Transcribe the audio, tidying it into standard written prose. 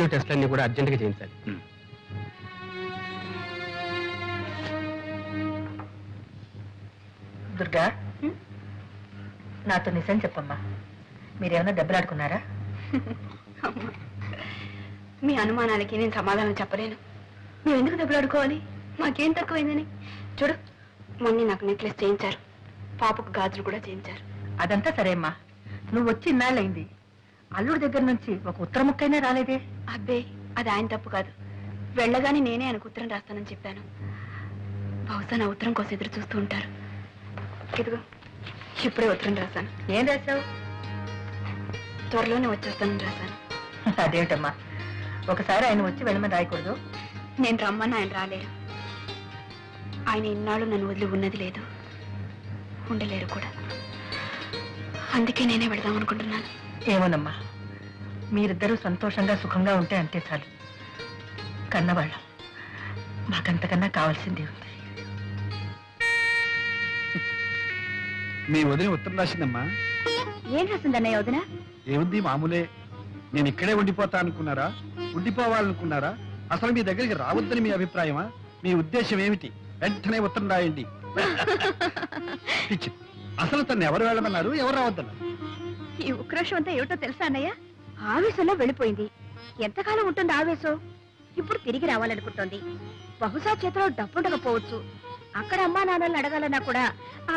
పరీక్షలు టెస్టులన్నీ కూడా అర్జెంటుగా చేయించాలి. దుర్గా, నాతో నిజం చెప్పమ్మా, మీరేమన్నా దెబ్బలాడుకున్నారా? మీ అనుమానాలకి నేను సమాధానం చెప్పలేను. మేము ఎందుకు దెబ్బలాడుకోవాలి? మాకేం తక్కువైందని. చూడు, మొన్న నాకు నెక్లెస్ చేయించారు, పాపకు గాజులు కూడా చేయించారు. అదంతా సరే అమ్మా, నువ్వు వచ్చి ఇన్నాళ్ళయింది, అల్లుడి దగ్గర నుంచి ఒక ఉత్తర ముక్కైనా రాలేదే? అబ్బే, అది ఆయన తప్పు కాదు. వెళ్ళగానే నేనే ఆయనకు ఉత్తరం రాస్తానని చెప్పాను. బహుశా నా ఉత్తరం కోసం ఎదురు చూస్తూ ఉంటారు. ఇదిగో, ఇప్పుడే ఉత్తరం రాశాను. ఏం రాశావు? త్వరలోనే వచ్చేస్తానని రాశాను. అదేమిటమ్మా, ఒకసారి ఆయన వచ్చి వెళ్ళమని రాయకూడదు? నేను రమ్మని ఆయన రాలేరు. ఆయన ఇన్నాళ్ళు నన్ను వదిలి ఉన్నది లేదు, ఉండలేరు కూడా. అందుకే నేనే వెళదాం అనుకుంటున్నాను. ఏమోనమ్మా, మీరిద్దరూ సంతోషంగా సుఖంగా ఉంటే అంతే చాలు. కన్నవాళ్ళం, మాకంతకన్నా కావాల్సింది ఉంది. మీ వదిన ఉత్తరం రాసిందమ్మా. ఏం రాసిందన్నయ్య వదిన? ఏముంది, మామూలే. నేను ఇక్కడే ఉండిపోతా అనుకున్నారా, ఉండిపోవాలనుకున్నారా, అసలు మీ దగ్గరికి రావద్దని మీ అభిప్రాయమా? మీ ఉద్దేశం ఏమిటి? వెంటనే ఉత్తరం రాయండి. అసలు తను ఎవరు వెళ్ళమన్నారు, ఎవరు రావద్దన్నారు? ఈ ఉక్రోషం అంతా ఏమిటో తెలుసా అన్నయ్య? ఆవేశంలో వెళ్ళిపోయింది. ఎంతకాలం ఉంటుంది ఆవేశం? ఇప్పుడు తిరిగి రావాలనుకుంటోంది. బహుశా చేతిలో డబ్బుండకపోవచ్చు. అక్కడ అమ్మా నాన్నల్ని అడగాలన్నా కూడా ఆ